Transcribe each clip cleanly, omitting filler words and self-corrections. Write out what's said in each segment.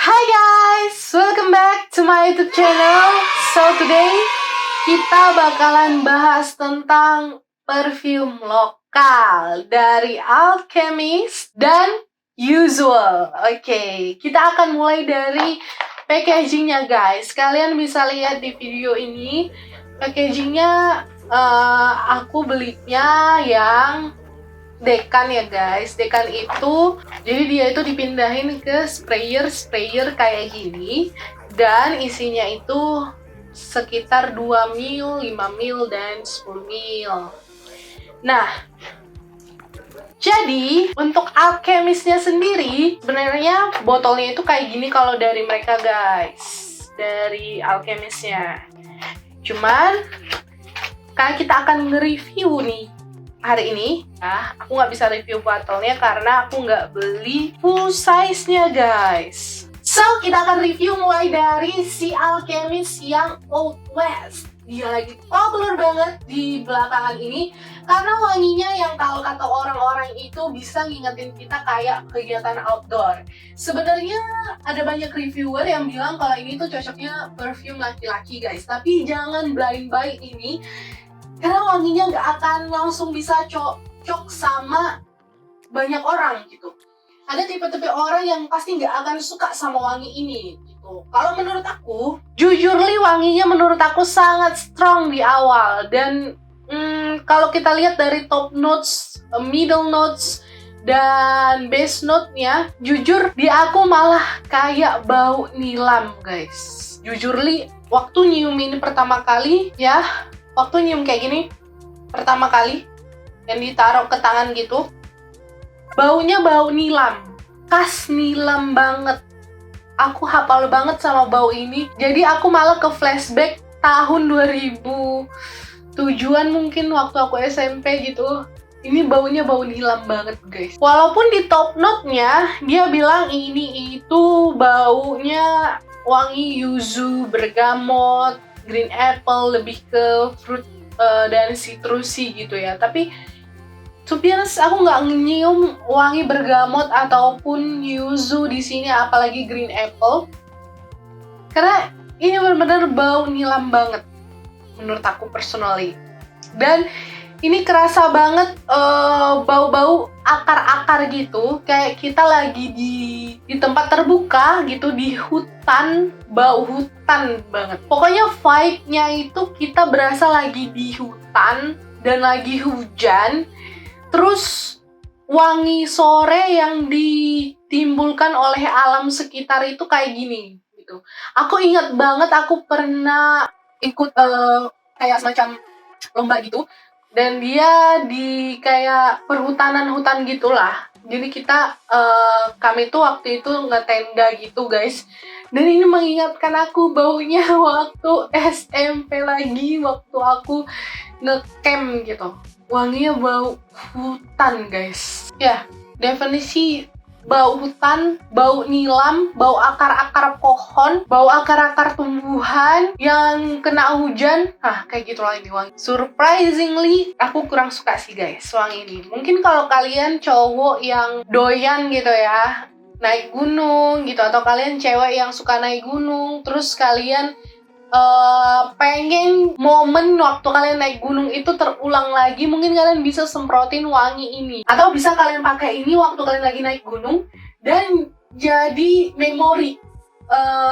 Hi guys, welcome back to my YouTube channel. So today kita bakalan bahas tentang perfume lokal dari Alchemist dan Usual. Oke, kita akan mulai dari packagingnya guys. Kalian bisa lihat di video ini packagingnya. Aku belinya yang Dekan ya guys. Dekan itu jadi dia itu dipindahin ke sprayer kayak gini, dan isinya itu sekitar 2 ml, 5 ml dan 10 ml. Nah, jadi untuk Alchemistnya sendiri sebenarnya botolnya itu kayak gini kalau dari mereka guys, dari Alchemistnya. Cuman kayak kita akan nge-review nih hari ini, aku nggak bisa review botolnya karena aku nggak beli full size-nya guys. So, kita akan review mulai dari si Alchemist yang Old West. Dia lagi populer banget di belakangan ini karena wanginya yang kalau kata orang-orang itu bisa ngingetin kita kayak kegiatan outdoor. Sebenarnya ada banyak reviewer yang bilang kalau ini tuh cocoknya perfume laki-laki guys, tapi jangan blind buy ini karena wanginya nggak akan langsung bisa cocok sama banyak orang gitu. Ada tipe-tipe orang yang pasti nggak akan suka sama wangi ini gitu. Kalau menurut aku, jujurly wanginya menurut aku sangat strong di awal. Dan kalau kita lihat dari top notes, middle notes, dan base note-nya, jujur di aku malah kayak bau nilam guys. Jujurly, waktu nyium ini pertama kali ya, waktu nyium kayak gini pertama kali yang ditaruh ke tangan gitu, baunya bau nilam, khas nilam banget. Aku hafal banget sama bau ini, jadi aku malah ke flashback tahun 2007-an mungkin waktu aku SMP gitu. Ini baunya bau nilam banget guys. Walaupun di top note-nya dia bilang ini itu baunya wangi yuzu, bergamot, green apple, lebih ke fruit dan citrusy gitu ya. Tapi to be honest, aku nggak nyium wangi bergamot ataupun yuzu di sini, apalagi green apple. Karena ini benar-benar bau nilam banget menurut aku personally. Dan ini kerasa banget bau-bau akar-akar gitu, kayak kita lagi di tempat terbuka gitu, di hutan, bau hutan banget. Pokoknya vibe-nya itu kita berasa lagi di hutan dan lagi hujan, terus wangi sore yang ditimbulkan oleh alam sekitar itu kayak gini gitu. Aku ingat banget aku pernah ikut kayak semacam lomba gitu, dan dia di kayak perhutanan hutan gitulah. Jadi kami tuh waktu itu ngetenda gitu guys. Dan ini mengingatkan aku baunya waktu SMP lagi, waktu aku ngecamp gitu. Wanginya bau hutan guys. Ya, definisi bau hutan, bau nilam, bau akar-akar pohon, bau akar-akar tumbuhan yang kena hujan. Kayak gitu lah ini wangi. Surprisingly, aku kurang suka sih guys wangi ini. Mungkin kalau kalian cowok yang doyan gitu ya, naik gunung gitu, atau kalian cewek yang suka naik gunung, terus kalian pengen momen waktu kalian naik gunung itu terulang lagi, mungkin kalian bisa semprotin wangi ini, atau bisa kalian pakai ini waktu kalian lagi naik gunung dan jadi memori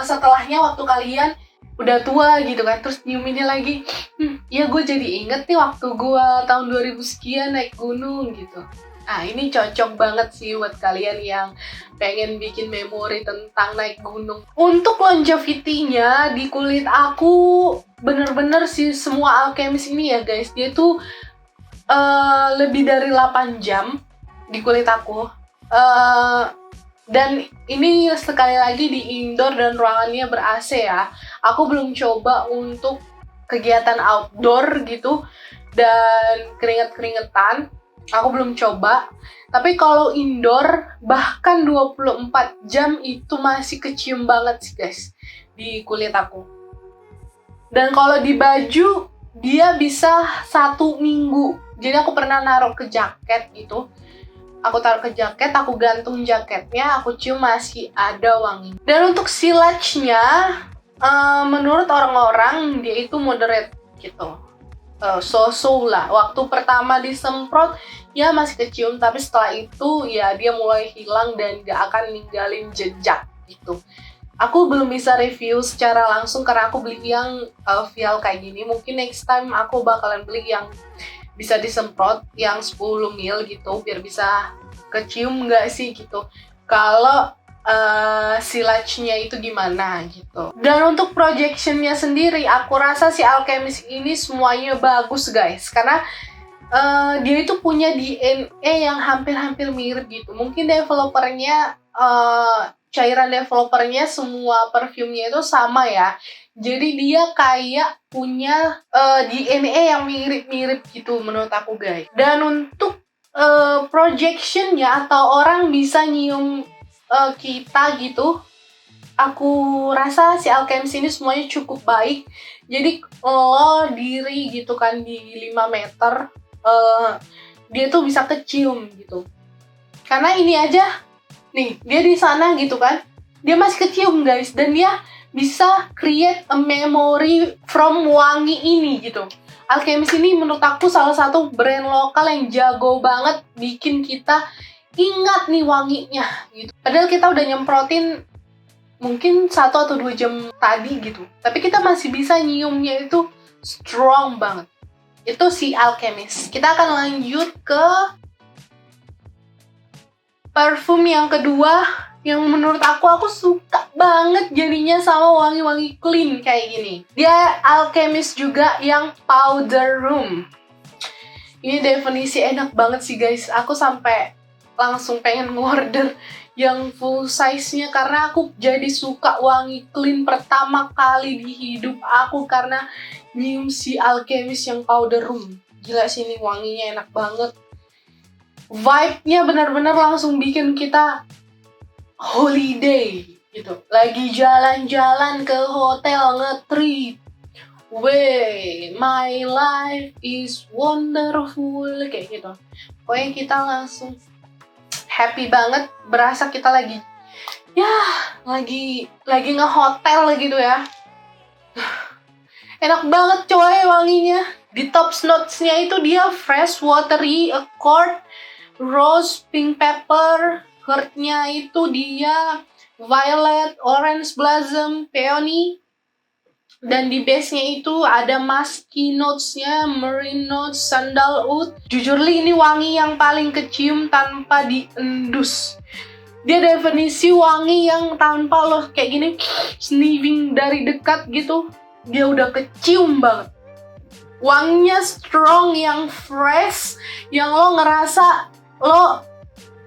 setelahnya waktu kalian udah tua gitu kan, terus nyiuminnya lagi, ya gue jadi inget nih waktu gue tahun 2000 sekian naik gunung gitu. Ini cocok banget sih buat kalian yang pengen bikin memori tentang naik gunung. Untuk longevity-nya di kulit aku, bener-bener sih semua Alchemist ini ya guys, dia tuh lebih dari 8 jam di kulit aku. Dan ini sekali lagi di indoor dan ruangannya ber-AC ya. Aku belum coba untuk kegiatan outdoor gitu dan keringet-keringetan. Aku belum coba, tapi kalau indoor bahkan 24 jam itu masih kecium banget sih guys di kulit aku. Dan kalau di baju dia bisa 1 minggu. Jadi aku pernah naruh ke jaket gitu, Aku taruh ke jaket, aku gantung jaketnya, aku cium masih ada wangi. Dan untuk silage-nya, menurut orang-orang dia itu moderate gitu. So-so lah. Waktu pertama disemprot ya masih kecium, tapi setelah itu ya dia mulai hilang dan gak akan ninggalin jejak gitu. Aku belum bisa review secara langsung karena aku beli yang vial kayak gini. Mungkin next time aku bakalan beli yang bisa disemprot yang 10 ml gitu biar bisa kecium nggak sih gitu. Kalau silage-nya itu gimana gitu. Dan untuk projectionnya sendiri, aku rasa si Alchemist ini semuanya bagus guys, karena dia itu punya DNA yang hampir-hampir mirip gitu. Mungkin developernya, cairan developernya semua perfumnya itu sama ya. Jadi dia kayak punya DNA yang mirip-mirip gitu menurut aku guys. Dan untuk projectionnya atau orang bisa nyium kita gitu, aku rasa si Alchemist ini semuanya cukup baik. Jadi lo diri gitu kan di 5 meter, dia tuh bisa kecium gitu. Karena ini aja nih, dia di sana gitu kan, dia masih kecium guys, dan dia bisa create a memory from wangi ini gitu. Alchemist ini menurut aku salah satu brand lokal yang jago banget bikin kita ingat nih wanginya gitu. Padahal kita udah nyemprotin mungkin 1 atau 2 jam tadi gitu, tapi kita masih bisa nyiumnya itu strong banget. Itu si Alchemist. Kita akan lanjut ke parfum yang kedua, yang menurut aku suka banget jadinya sama wangi-wangi clean kayak gini. Dia Alchemist juga yang powder room. Ini definisi enak banget sih guys. Aku sampai langsung pengen ngorder yang full size-nya karena aku jadi suka wangi clean pertama kali di hidup aku karena nyium si Alchemist yang powder room. Gila sih, ini wanginya enak banget. Vibe-nya benar-benar langsung bikin kita holiday gitu. Lagi jalan-jalan ke hotel nge-trip. Wey, my life is wonderful kayak gitu. Pokoknya kita langsung happy banget, berasa kita lagi nge-hotel gitu ya. Enak banget coy wanginya. Di top notes-nya itu dia fresh, watery, accord, rose, pink pepper. Heart-nya itu dia violet, orange blossom, peony. Dan di base-nya itu ada musky notes-nya, marine notes, sandalwood. Jujur li, ini wangi yang paling kecium tanpa diendus. Dia definisi wangi yang tanpa lo kayak gini sniffing dari dekat gitu, dia udah kecium banget. Wanginya strong, yang fresh, yang lo ngerasa lo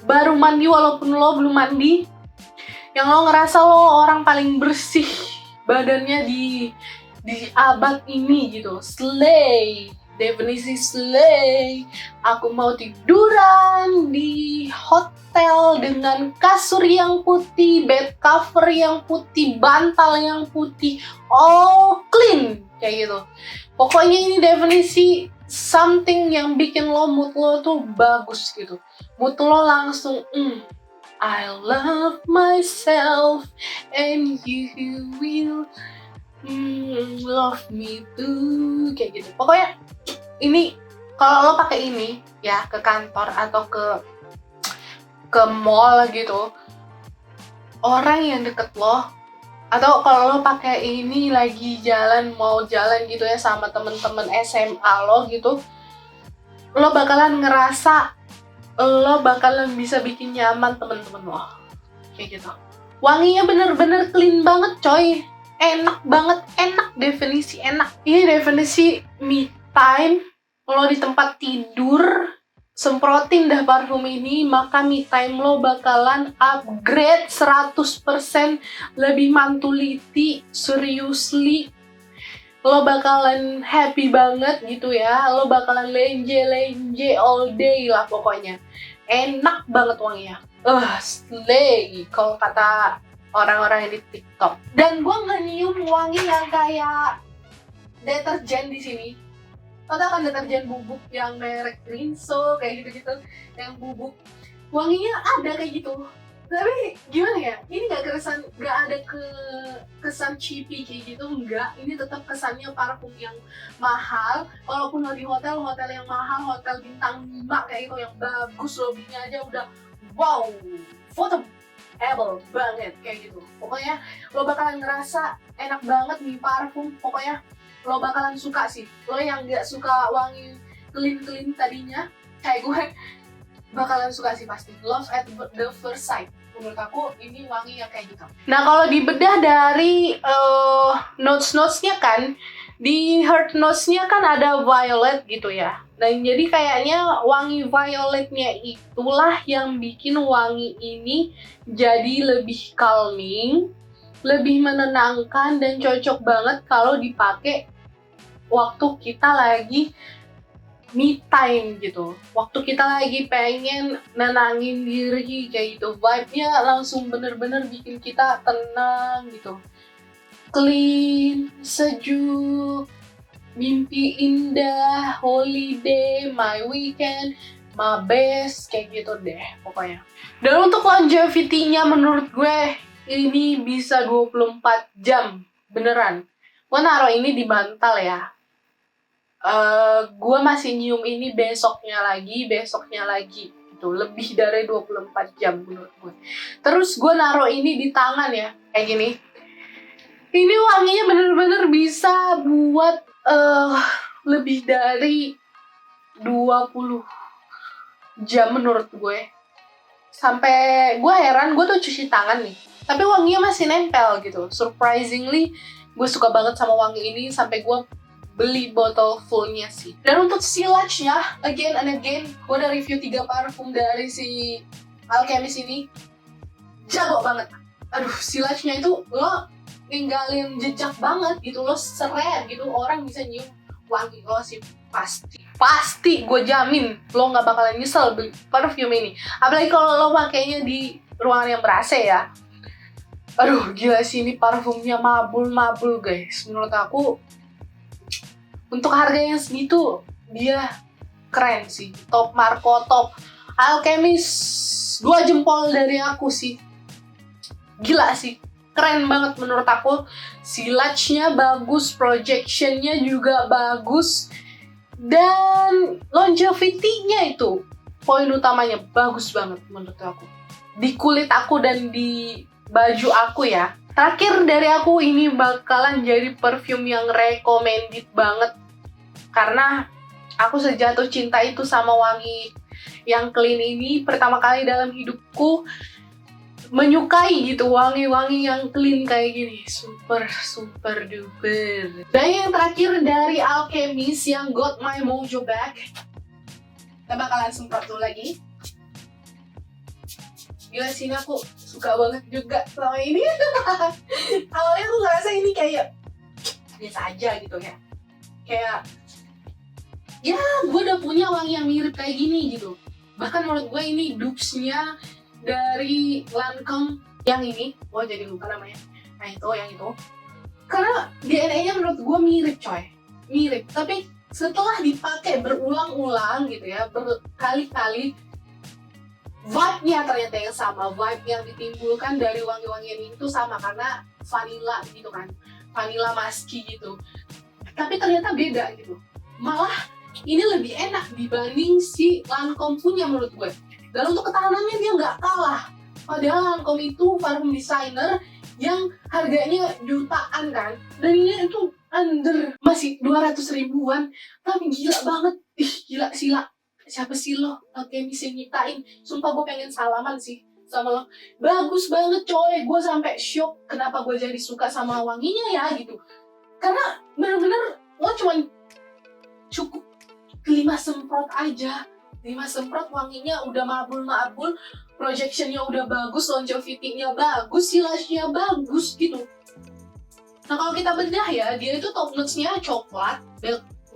baru mandi walaupun lo belum mandi. Yang lo ngerasa lo orang paling bersih badannya di abad ini gitu. Slay, definisi slay. Aku mau tiduran di hotel dengan kasur yang putih, bed cover yang putih, bantal yang putih, all clean kayak gitu. Pokoknya ini definisi something yang bikin mood lo tuh bagus gitu. Mood lo langsung I love myself and you will love me too kayak gitu. Pokoknya ini kalau lo pakai ini ya ke kantor atau ke mall gitu, orang yang deket lo, atau kalau lo pakai ini lagi mau jalan gitu ya sama temen-temen SMA lo gitu, lo bakalan ngerasa lo bakalan bisa bikin nyaman temen-temen lo kayak gitu. Wanginya bener-bener clean banget coy, enak banget, enak, definisi enak. Ini definisi me time. Lo di tempat tidur semprotin dah parfum ini, maka me time lo bakalan upgrade 100%, lebih mantuliti, seriously. Lo bakalan happy banget gitu ya, lo bakalan lenje all day lah pokoknya. Enak banget wanginya. Slay kalau kata orang-orang yang di TikTok. Dan gue nggak nyium wangi yang kayak deterjen di sini. Lo tau kan deterjen bubuk yang merek Rinso kayak gitu-gitu, yang bubuk. wanginya ada kayak gitu. Tapi gimana ya, ini nggak ada kesan cheapy kayak gitu, enggak. Ini tetap kesannya parfum yang mahal. Walaupun di hotel yang mahal, hotel bintang 5 kayak itu yang bagus, lobbynya aja udah wow, fotoable banget kayak gitu. Pokoknya lo bakalan ngerasa enak banget nih parfum. Pokoknya lo bakalan suka sih. Lo yang nggak suka wangi clean tadinya kayak gue, bakalan suka sih pasti. Love at the first sight. Menurut aku ini wangi yang kayak gitu. Nah, kalau dibedah dari notes-notesnya kan, di heart notes-nya kan ada violet gitu ya. Dan jadi kayaknya wangi violetnya itulah yang bikin wangi ini jadi lebih calming, lebih menenangkan, dan cocok banget kalau dipakai waktu kita lagi me time gitu, waktu kita lagi pengen nenangin diri kayak gitu. Vibe-nya langsung bener-bener bikin kita tenang gitu, clean, sejuk, mimpi indah, holiday, my weekend, my best, kayak gitu deh pokoknya. Dan untuk longevity-nya menurut gue ini bisa 24 jam beneran. Gue naruh ini di bantal ya, gue masih nyium ini besoknya lagi gitu, lebih dari 24 jam menurut gue. Terus gue naruh ini di tangan ya, kayak gini. Ini wanginya bener-bener bisa buat lebih dari 20 jam menurut gue. Sampai gue heran, gue tuh cuci tangan nih, tapi wanginya masih nempel gitu. Surprisingly, gue suka banget sama wangi ini sampai gue beli botol fullnya sih. Dan untuk silage-nya, again and again, gue udah review 3 parfum dari si Alchemist ini. Jago banget. Aduh, silage-nya itu lo ninggalin jejak banget gitu, lo seret gitu, orang bisa nyium wangi lo sih. Pasti gue jamin lo nggak bakalan nyesel beli parfum ini. Apalagi kalau lo pakainya di ruangan yang ber-AC ya. Aduh, gila sih, ini parfumnya mabul guys. Menurut aku untuk harga yang segitu dia keren sih. Top Marco, top Alchemist, 2 jempol dari aku sih. Gila sih, keren banget menurut aku. Silage-nya bagus, projection-nya juga bagus, dan longevity-nya itu poin utamanya bagus banget menurut aku. Di kulit aku dan di baju aku ya. Terakhir dari aku, ini bakalan jadi perfume yang recommended banget, karena aku sejatuh cinta itu sama wangi yang clean ini. Pertama kali dalam hidupku menyukai gitu wangi-wangi yang clean kayak gini. Super duper. Dan yang terakhir dari Alchemist yang Got My Mojo Back, kita bakalan semprot dulu lagi. Gila sini aku suka banget juga sama ini. Awalnya aku ngerasa ini kayak biasa aja gitu ya, kayak ya gue udah punya wangi yang mirip kayak gini gitu. Bahkan menurut gue ini dupes-nya dari Lancome yang ini, gue jadi lupa namanya. Nah itu, yang itu. Karena DNA-nya menurut gue mirip coy, mirip. Tapi setelah dipakai berulang-ulang gitu ya, berkali-kali, vibe-nya ternyata yang sama. Vibe yang ditimbulkan dari wangi-wangian itu sama, karena vanilla gitu kan, vanilla musky gitu. Tapi ternyata beda gitu. Malah ini lebih enak dibanding si Lancome punya menurut gue. Dan untuk ketahanannya dia nggak kalah. Padahal Lancome itu parfum designer yang harganya jutaan kan. Dan ini itu under masih 200 ribuan. Tapi gila banget. Ih gila sila. Siapa sih lo? Alchemist yang nyiptain. Sumpah gue pengen salaman sih sama lo. Bagus banget coy. Gue sampai shock kenapa gue jadi suka sama wanginya ya gitu. Karena bener-bener lo cuman cukup 5 semprot aja. 5 semprot wanginya udah mabul, projectionnya udah bagus, longevity-nya bagus, silage-nya bagus gitu. Nah kalau kita bedah ya, dia itu top notes-nya coklat,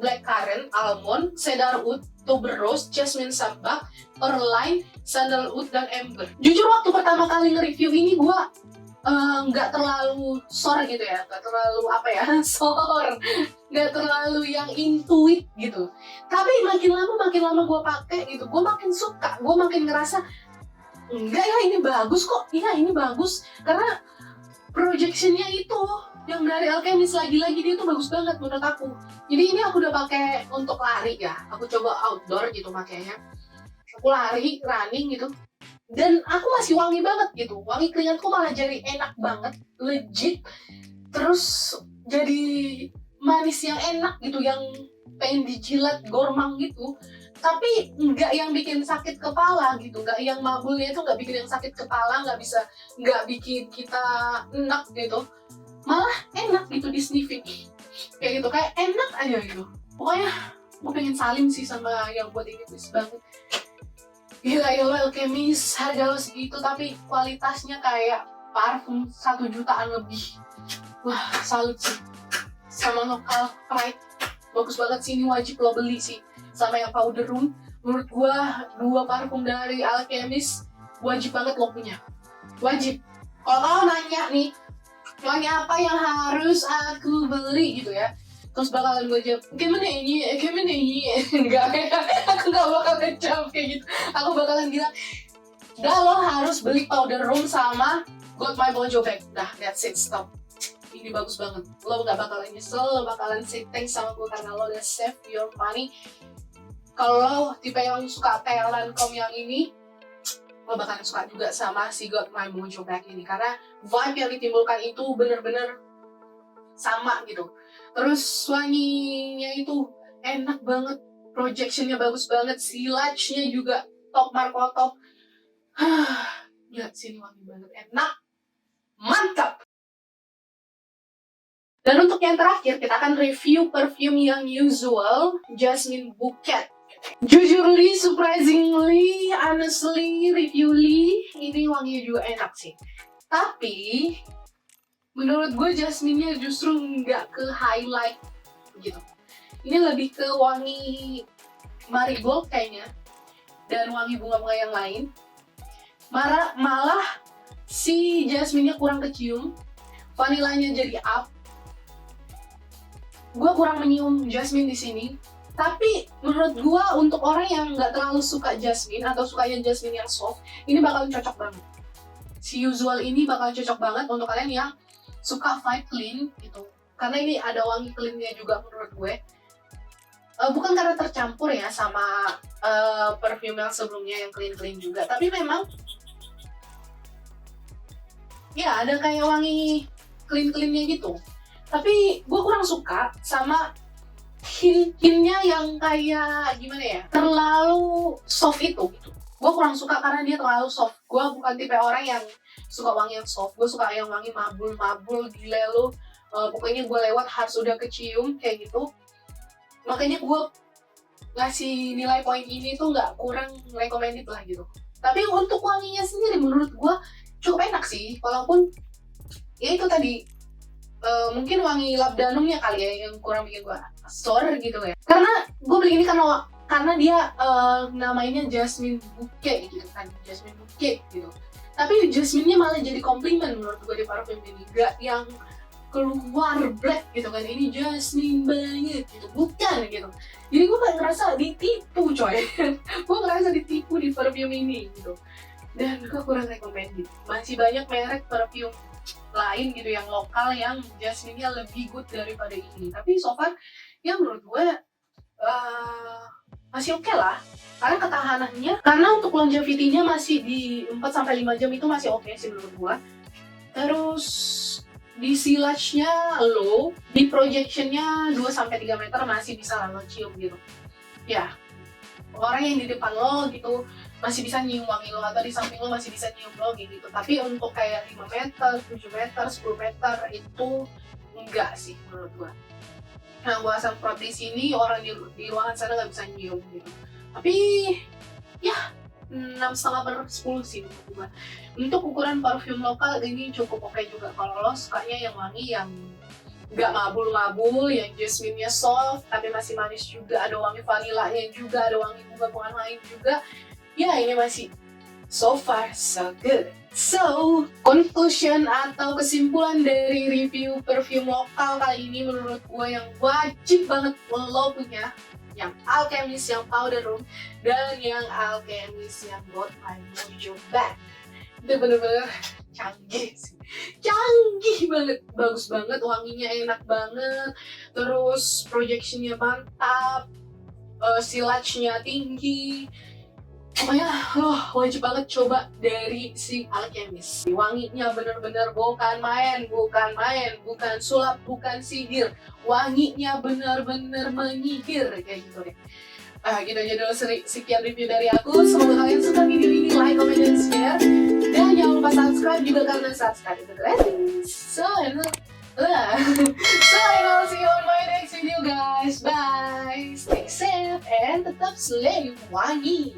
blackcurrant, almond, cedarwood, tuberose, jasmine sambac, perlime, sandalwood, dan amber. Jujur waktu pertama kali nge-review ini gue nggak terlalu sore gitu ya, nggak terlalu nggak terlalu yang intuit gitu. Tapi makin lama gue pakai gitu, gue makin suka, gue makin ngerasa enggak ya ini bagus kok, iya ini bagus karena projectionnya itu yang dari Alchemist lagi-lagi dia tuh bagus banget menurut aku. Jadi ini aku udah pakai untuk lari ya, aku coba outdoor gitu makanya aku lari running gitu dan aku masih wangi banget gitu, wangi keringatku malah jadi enak banget legit, terus jadi manis yang enak gitu yang pengen dijilat gormang gitu, tapi nggak yang bikin sakit kepala gitu, nggak yang mabulnya itu nggak bikin yang sakit kepala, nggak bikin kita enak gitu, malah enak gitu di sniffing kayak gitu, kayak enak aja gitu. Pokoknya gue pengen salim sih sama yang buat ini, please banget. Gila ya lo Alchemist, harga lo segitu tapi kualitasnya kayak parfum 1 jutaan lebih. Wah salut sih sama lokal pride, bagus banget sih, ini wajib lo beli sih. Sama yang powder room, menurut gua 2 parfum dari Alchemist wajib banget lo punya, wajib. Kalau kau nanya nih wangi apa yang harus aku beli gitu ya, terus bakalan gue jawab gimana ini enggak aku nggak bakalan jawab kayak gitu, aku bakalan bilang udah lo harus beli powder room sama Got My Mojo Bag, dah that's it, stop. Ini bagus banget, lo gak bakalan nyesel, lo bakalan say thanks sama gue karena lo udah save your money. Kalau lo tipe yang suka teh Lancome yang ini, lo bakalan suka juga sama si Got My Mojo Bag ini karena vibe yang ditimbulkan itu bener-bener sama gitu. Terus wanginya itu enak banget, projectionnya bagus banget, silage-nya juga top marko top. Lihat sini wangi banget, enak, mantap. Dan untuk yang terakhir kita akan review perfume yang usual, Jasmine Bouquet. Jujurly, surprisingly, honestly, reviewly, ini wanginya juga enak sih. Tapi menurut gue jasmine-nya justru nggak ke highlight gitu. Ini lebih ke wangi marigold kayaknya dan wangi bunga-bunga yang lain. Malah si jasmine-nya kurang kecium, vanilanya jadi up. Gue kurang menyium jasmine di sini. Tapi menurut gue untuk orang yang nggak terlalu suka jasmine atau sukanya jasmine yang soft, ini bakal cocok banget. Si usual ini bakal cocok banget untuk kalian yang suka vibe clean gitu, karena ini ada wangi cleannya juga menurut gue. Bukan karena tercampur ya sama perfume yang sebelumnya yang clean juga, tapi memang ya ada kayak wangi cleannya gitu. Tapi gue kurang suka sama hint-hintnya yang kayak gimana ya, terlalu soft itu gitu. Gue kurang suka karena dia terlalu soft. Gue bukan tipe orang yang suka wangi yang soft, gue suka yang wangi mabul gila lo. Pokoknya gue lewat harus udah kecium kayak gitu. Makanya gue ngasih nilai poin ini tuh nggak kurang recommended lah gitu. Tapi untuk wanginya sendiri menurut gue cukup enak sih, walaupun ya itu tadi mungkin wangi labdanumnya kali ya yang kurang bikin gue store gitu ya. Karena gue beli ini karena dia namanya Jasmine Bouquet gitu kan, Jasmine Bouquet gitu. Tapi jasmine-nya malah jadi komplimen menurut gue di parfum ini, gak yang keluar black gitu kan, ini jasmine banget gitu, bukan gitu. Jadi gue kayak ngerasa ditipu coy. Gue ngerasa ditipu di parfum ini gitu. Dan gue kurang recommended. Masih banyak merek parfum lain gitu yang lokal yang jasmine-nya lebih good daripada ini. Tapi so far ya menurut gue masih oke lah. Karena ketahanannya, karena untuk longevity-nya masih di 4-5 jam itu masih oke sih menurut gue. Terus di silage-nya low, di projection-nya 2-3 meter masih bisa lah lo cium gitu. Ya, orang yang di depan lo gitu masih bisa nyium wangi lo, atau di samping lo masih bisa nyium lo gitu. Tapi untuk kayak 5 meter, 7 meter, 10 meter itu enggak sih menurut gua. Nah, gua semprot di sini, orang di ruangan sana nggak bisa nyium gitu. Tapi ya 6,5/10 sih menurut gua. Untuk ukuran parfum lokal ini cukup oke juga kalau lo sukanya yang wangi yang nggak mabul-mabul, yang jasmine-nya soft tapi masih manis juga, ada wangi vanilanya juga, ada wangi bunga-bunga lain juga. Ya ini masih so far so good. So, conclusion atau kesimpulan dari review perfume lokal kali ini menurut gue yang wajib banget lo punya yang Alchemist yang powder room dan yang Alchemist yang Got My Mojo Back. Itu bener-bener canggih sih, canggih banget, bagus banget, wanginya enak banget, terus projectionnya mantap, silage-nya tinggi. Pokoknya wajib banget coba dari si Alchemist. Wanginya bener-bener bukan main, bukan sulap, bukan sihir. Wanginya bener-bener menyihir kayak gitu deh. Gitu aja dulu sekian review dari aku. Semoga kalian suka video ini, like, comment, dan share. Dan jangan lupa subscribe juga karena subscribe itu gratis. So and I'll see you on my next video guys. Bye. Stay safe and tetap slay wangi.